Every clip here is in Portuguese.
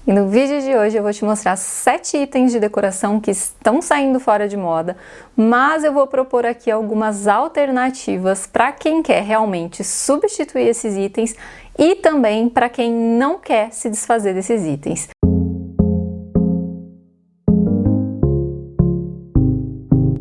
E no vídeo de hoje eu vou te mostrar 7 itens de decoração que estão saindo fora de moda, mas eu vou propor aqui algumas alternativas para quem quer realmente substituir esses itens e também para quem não quer se desfazer desses itens.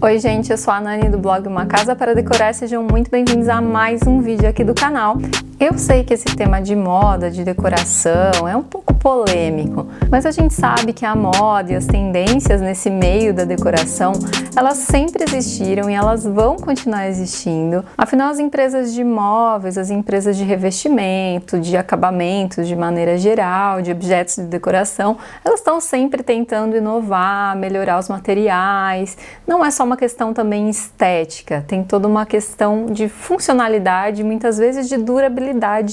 Oi gente, eu sou a Nani do blog Uma Casa para Decorar, sejam muito bem-vindos a mais um vídeo aqui do canal. Eu sei que esse tema de moda, de decoração, é um pouco polêmico, mas a gente sabe que a moda e as tendências nesse meio da decoração, elas sempre existiram e elas vão continuar existindo. Afinal, as empresas de móveis, as empresas de revestimento, de acabamentos de maneira geral, de objetos de decoração, elas estão sempre tentando inovar, melhorar os materiais. Não é só uma questão também estética, tem toda uma questão de funcionalidade, muitas vezes de durabilidade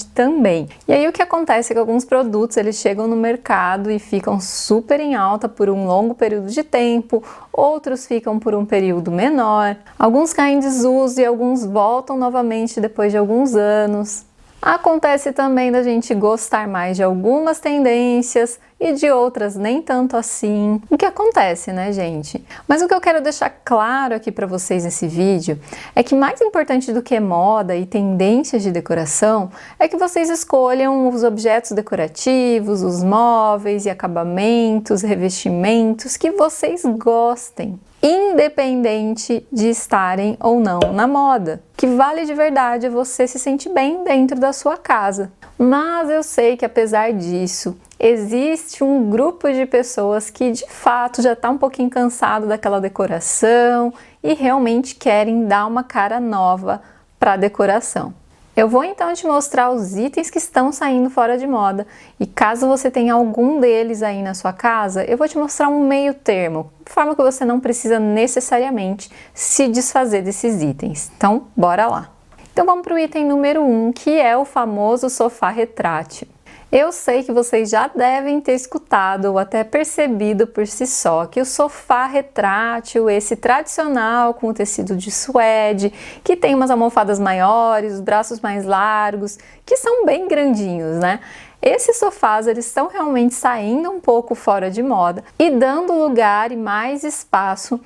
também. E aí o que acontece é que alguns produtos eles chegam no mercado e ficam super em alta por um longo período de tempo, outros ficam por um período menor, alguns caem em desuso e alguns voltam novamente depois de alguns anos. Acontece também da gente gostar mais de algumas tendências e de outras nem tanto assim. O que acontece, né, gente? Mas o que eu quero deixar claro aqui para vocês nesse vídeo é que mais importante do que moda e tendências de decoração é que vocês escolham os objetos decorativos, os móveis e acabamentos, revestimentos que vocês gostem, independente de estarem ou não na moda. O que vale de verdade é você se sentir bem dentro da sua casa. Mas eu sei que apesar disso, existe um grupo de pessoas que de fato já está um pouquinho cansado daquela decoração e realmente querem dar uma cara nova para a decoração. Eu vou então te mostrar os itens que estão saindo fora de moda e caso você tenha algum deles aí na sua casa, eu vou te mostrar um meio termo, de forma que você não precisa necessariamente se desfazer desses itens. Então, bora lá! Então vamos para o item número 1, que é o famoso sofá retrátil. Eu sei que vocês já devem ter escutado ou até percebido por si só que o sofá retrátil, esse tradicional com o tecido de suede, que tem umas almofadas maiores, os braços mais largos, que são bem grandinhos, né? Esses sofás, eles estão realmente saindo um pouco fora de moda e dando lugar e mais espaço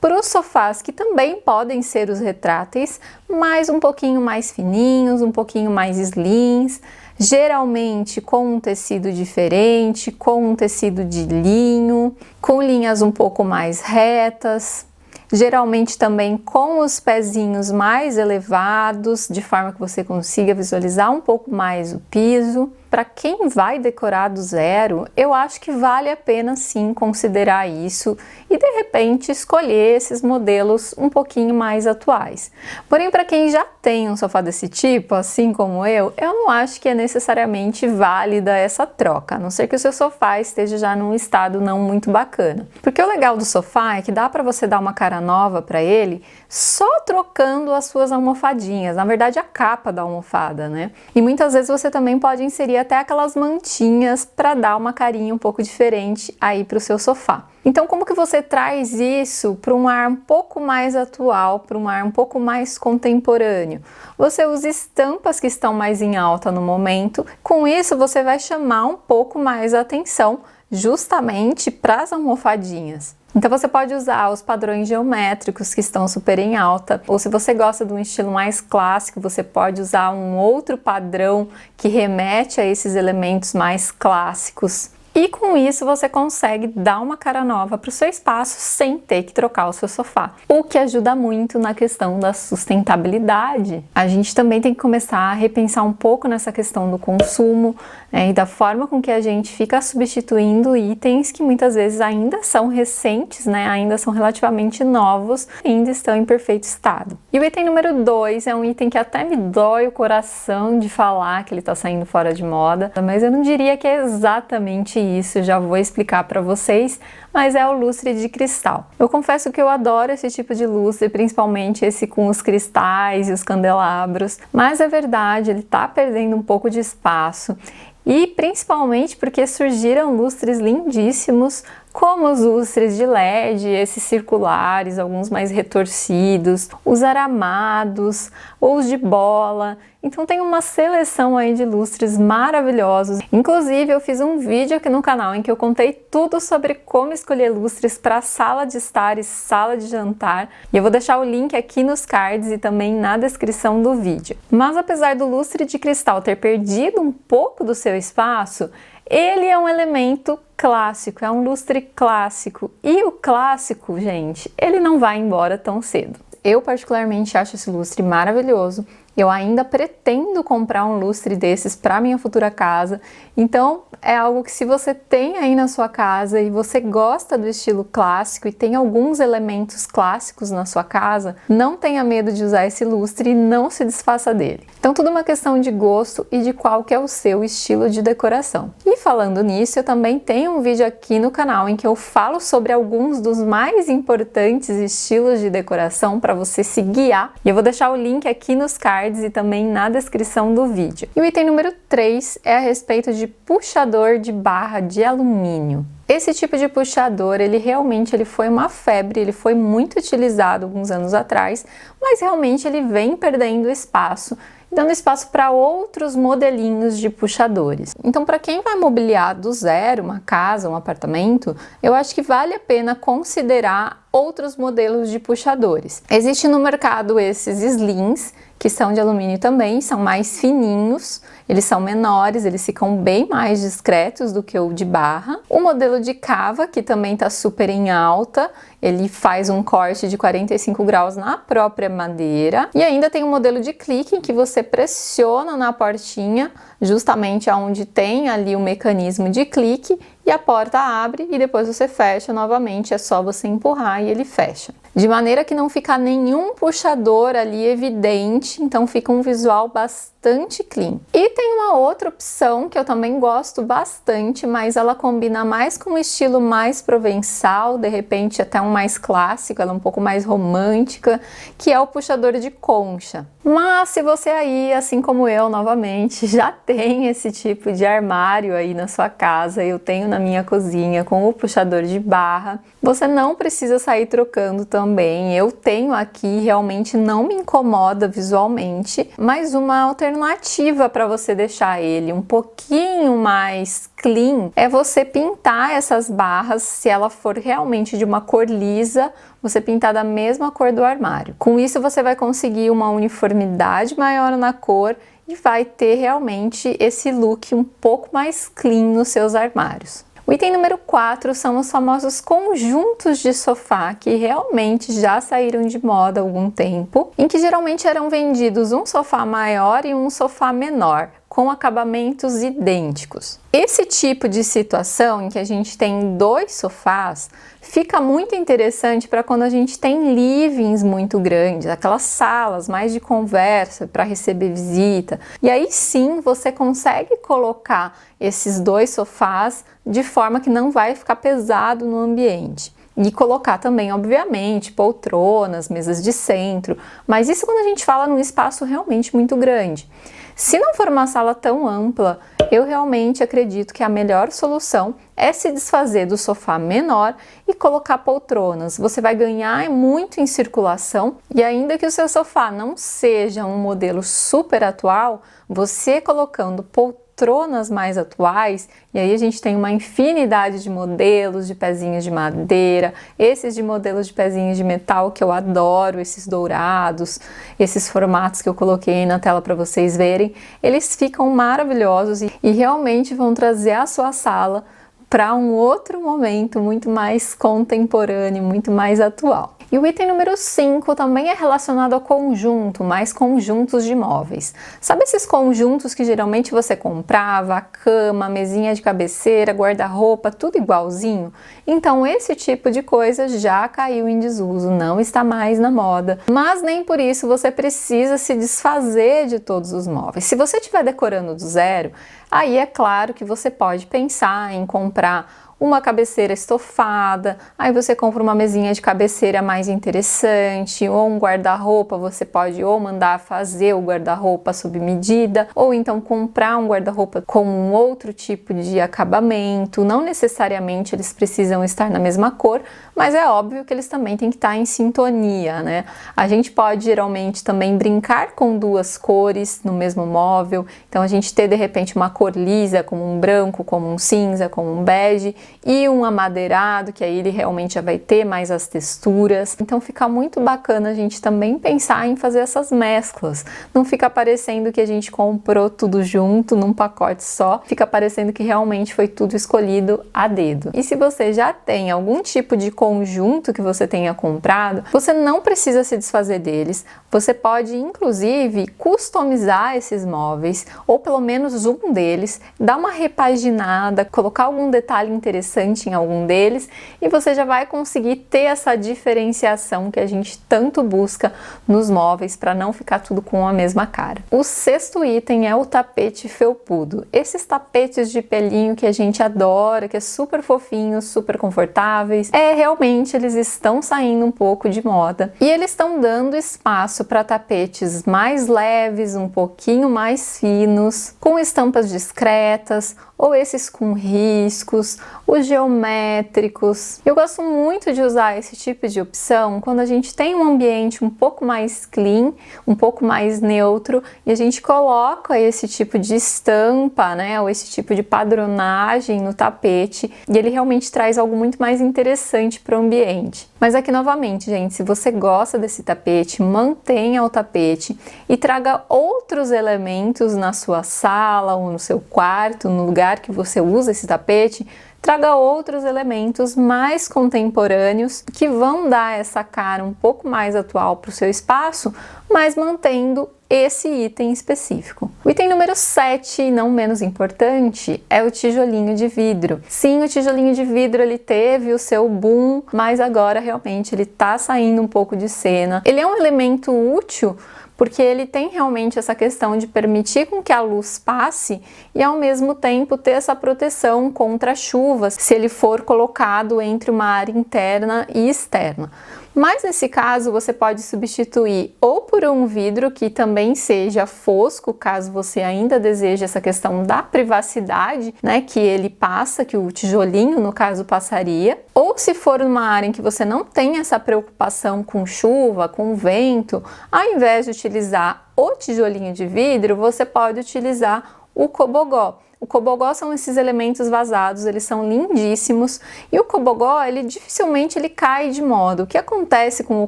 para os sofás que também podem ser os retráteis, mas um pouquinho mais fininhos, um pouquinho mais slims, geralmente com um tecido diferente, com um tecido de linho, com linhas um pouco mais retas, geralmente também com os pezinhos mais elevados, de forma que você consiga visualizar um pouco mais o piso. Para quem vai decorar do zero, eu acho que vale a pena sim considerar isso e de repente escolher esses modelos um pouquinho mais atuais. Porém, para quem já tem um sofá desse tipo, assim como eu não acho que é necessariamente válida essa troca, a não ser que o seu sofá esteja já num estado não muito bacana. Porque o legal do sofá é que dá para você dar uma cara nova para ele só trocando as suas almofadinhas, na verdade a capa da almofada, né? E muitas vezes você também pode inserir até aquelas mantinhas para dar uma carinha um pouco diferente aí para o seu sofá. Então, como que você traz isso para um ar um pouco mais atual, para um ar um pouco mais contemporâneo? Você usa estampas que estão mais em alta no momento, com isso você vai chamar um pouco mais a atenção justamente para as almofadinhas. Então você pode usar os padrões geométricos que estão super em alta, ou se você gosta de um estilo mais clássico, você pode usar um outro padrão que remete a esses elementos mais clássicos. E com isso você consegue dar uma cara nova para o seu espaço sem ter que trocar o seu sofá, o que ajuda muito na questão da sustentabilidade. A gente também tem que começar a repensar um pouco nessa questão do consumo, e da forma com que a gente fica substituindo itens que muitas vezes ainda são recentes, né, ainda são relativamente novos, ainda estão em perfeito estado. E o item número 2 é um item que até me dói o coração de falar que ele está saindo fora de moda, mas eu não diria que é exatamente isso, já vou explicar para vocês, mas é o lustre de cristal. Eu confesso que eu adoro esse tipo de lustre, principalmente esse com os cristais e os candelabros, mas é verdade, ele está perdendo um pouco de espaço. E principalmente porque surgiram lustres lindíssimos, como os lustres de LED, esses circulares, alguns mais retorcidos, os aramados ou os de bola. Então tem uma seleção aí de lustres maravilhosos. Inclusive eu fiz um vídeo aqui no canal em que eu contei tudo sobre como escolher lustres para sala de estar e sala de jantar. E eu vou deixar o link aqui nos cards e também na descrição do vídeo. Mas apesar do lustre de cristal ter perdido um pouco do seu espaço, ele é um elemento clássico, é um lustre clássico. E o clássico, gente, ele não vai embora tão cedo. Eu particularmente acho esse lustre maravilhoso. Eu ainda pretendo comprar um lustre desses para minha futura casa. Então é algo que, se você tem aí na sua casa e você gosta do estilo clássico e tem alguns elementos clássicos na sua casa, não tenha medo de usar esse lustre e não se desfaça dele. Então tudo uma questão de gosto e de qual que é o seu estilo de decoração. E falando nisso, eu também tenho um vídeo aqui no canal em que eu falo sobre alguns dos mais importantes estilos de decoração para você se guiar. E eu vou deixar o link aqui nos cards e também na descrição do vídeo. E o item número 3 é a respeito de puxador de barra de alumínio. Esse tipo de puxador, ele realmente foi uma febre, ele foi muito utilizado alguns anos atrás, mas realmente ele vem perdendo espaço, dando espaço para outros modelinhos de puxadores. Então, para quem vai mobiliar do zero uma casa, um apartamento, eu acho que vale a pena considerar outros modelos de puxadores. Existe no mercado esses slims, que são de alumínio também, são mais fininhos, eles são menores, eles ficam bem mais discretos do que o de barra. O modelo de cava, que também está super em alta, ele faz um corte de 45 graus na própria madeira. E ainda tem o modelo de clique, em que você pressiona na portinha, justamente onde tem ali o mecanismo de clique, e a porta abre e depois você fecha novamente, é só você empurrar e ele fecha. De maneira que não fica nenhum puxador ali evidente, então fica um visual bastante clean. E tem uma outra opção que eu também gosto bastante, mas ela combina mais com um estilo mais provençal, de repente até um mais clássico, ela é um pouco mais romântica, que é o puxador de concha. Mas se você aí, assim como eu, novamente, já tem esse tipo de armário aí na sua casa, eu tenho na minha cozinha com o puxador de barra, você não precisa sair trocando também. Eu tenho aqui, realmente não me incomoda visualmente, mas uma alternativa para você deixar ele um pouquinho mais clean é você pintar essas barras, se ela for realmente de uma cor lisa, você pintar da mesma cor do armário. Com isso você vai conseguir uma uniformidade maior na cor e vai ter realmente esse look um pouco mais clean nos seus armários. O item número 4 são os famosos conjuntos de sofá, que realmente já saíram de moda há algum tempo, em que geralmente eram vendidos um sofá maior e um sofá menor, com acabamentos idênticos. Esse tipo de situação em que a gente tem dois sofás fica muito interessante para quando a gente tem livings muito grandes, aquelas salas mais de conversa para receber visita. E aí sim você consegue colocar esses dois sofás de forma que não vai ficar pesado no ambiente. E colocar também, obviamente, poltronas, mesas de centro, mas isso quando a gente fala num espaço realmente muito grande. Se não for uma sala tão ampla, eu realmente acredito que a melhor solução é se desfazer do sofá menor e colocar poltronas. Você vai ganhar muito em circulação e ainda que o seu sofá não seja um modelo super atual, você colocando poltronas mais atuais, e aí a gente tem uma infinidade de modelos de pezinhos de madeira, esses de modelos de pezinhos de metal que eu adoro, esses dourados, esses formatos que eu coloquei na tela para vocês verem, eles ficam maravilhosos e realmente vão trazer a sua sala para um outro momento muito mais contemporâneo, muito mais atual. E o item número 5 também é relacionado ao conjunto, mais conjuntos de móveis. Sabe esses conjuntos que geralmente você comprava, a cama, a mesinha de cabeceira, guarda-roupa, tudo igualzinho? Então esse tipo de coisa já caiu em desuso, não está mais na moda. Mas nem por isso você precisa se desfazer de todos os móveis. Se você estiver decorando do zero, aí é claro que você pode pensar em comprar uma cabeceira estofada, aí você compra uma mesinha de cabeceira mais interessante, ou um guarda-roupa, você pode ou mandar fazer o guarda-roupa sob medida, ou então comprar um guarda-roupa com um outro tipo de acabamento. Não necessariamente eles precisam estar na mesma cor, mas é óbvio que eles também têm que estar em sintonia, né? A gente pode geralmente também brincar com duas cores no mesmo móvel, então a gente ter de repente uma cor lisa, como um branco, como um cinza, como um bege, e um amadeirado, que aí ele realmente já vai ter mais as texturas. Então fica muito bacana a gente também pensar em fazer essas mesclas. Não fica parecendo que a gente comprou tudo junto num pacote só, fica parecendo que realmente foi tudo escolhido a dedo. E se você já tem algum tipo de conjunto que você tenha comprado, você não precisa se desfazer deles, você pode inclusive customizar esses móveis, ou pelo menos um deles, dar uma repaginada, colocar algum detalhe interessante em algum deles, e você já vai conseguir ter essa diferenciação que a gente tanto busca nos móveis para não ficar tudo com a mesma cara. O sexto item é o tapete felpudo. Esses tapetes de pelinho que a gente adora, que é super fofinhos, super confortáveis, realmente eles estão saindo um pouco de moda e eles estão dando espaço para tapetes mais leves, um pouquinho mais finos, com estampas discretas, ou esses com riscos, os geométricos. Eu gosto muito de usar esse tipo de opção quando a gente tem um ambiente um pouco mais clean, um pouco mais neutro, e a gente coloca esse tipo de estampa, né, ou esse tipo de padronagem no tapete, e ele realmente traz algo muito mais interessante para o ambiente. Mas aqui novamente, gente, se você gosta desse tapete, mantenha o tapete e traga outros elementos na sua sala ou no seu quarto, no lugar que você usa esse tapete. Traga outros elementos mais contemporâneos que vão dar essa cara um pouco mais atual para o seu espaço, mas mantendo esse item específico. O item número 7, não menos importante, é o tijolinho de vidro. Sim, o tijolinho de vidro ele teve o seu boom, mas agora realmente ele tá saindo um pouco de cena. Ele é um elemento útil porque ele tem realmente essa questão de permitir com que a luz passe e ao mesmo tempo ter essa proteção contra chuvas, se ele for colocado entre uma área interna e externa. Mas nesse caso você pode substituir ou por um vidro que também seja fosco, caso você ainda deseje essa questão da privacidade, né, que ele passa, que o tijolinho no caso passaria, ou se for numa área em que você não tem essa preocupação com chuva, com vento, ao invés de utilizar o tijolinho de vidro, você pode utilizar o cobogó. O cobogó são esses elementos vazados, eles são lindíssimos e o cobogó, ele dificilmente cai de moda. O que acontece com o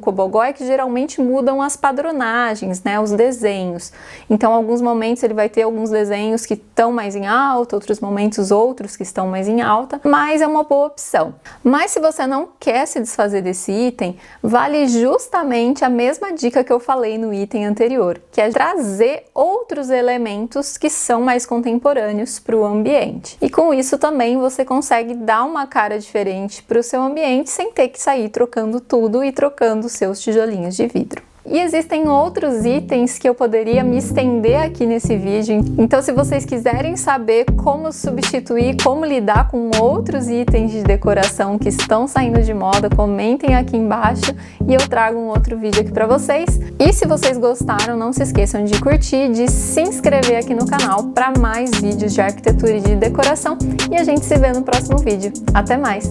cobogó é que geralmente mudam as padronagens, né, os desenhos. Então, em alguns momentos ele vai ter alguns desenhos que estão mais em alta, outros momentos outros que estão mais em alta, mas é uma boa opção. Mas se você não quer se desfazer desse item, vale justamente a mesma dica que eu falei no item anterior, que é trazer outros elementos que são mais contemporâneos para o ambiente. E com isso também você consegue dar uma cara diferente para o seu ambiente sem ter que sair trocando tudo e trocando seus tijolinhos de vidro. E existem outros itens que eu poderia me estender aqui nesse vídeo, então se vocês quiserem saber como substituir, como lidar com outros itens de decoração que estão saindo de moda, comentem aqui embaixo e eu trago um outro vídeo aqui para vocês. E se vocês gostaram, não se esqueçam de curtir, de se inscrever aqui no canal para mais vídeos de arquitetura e de decoração e a gente se vê no próximo vídeo. Até mais!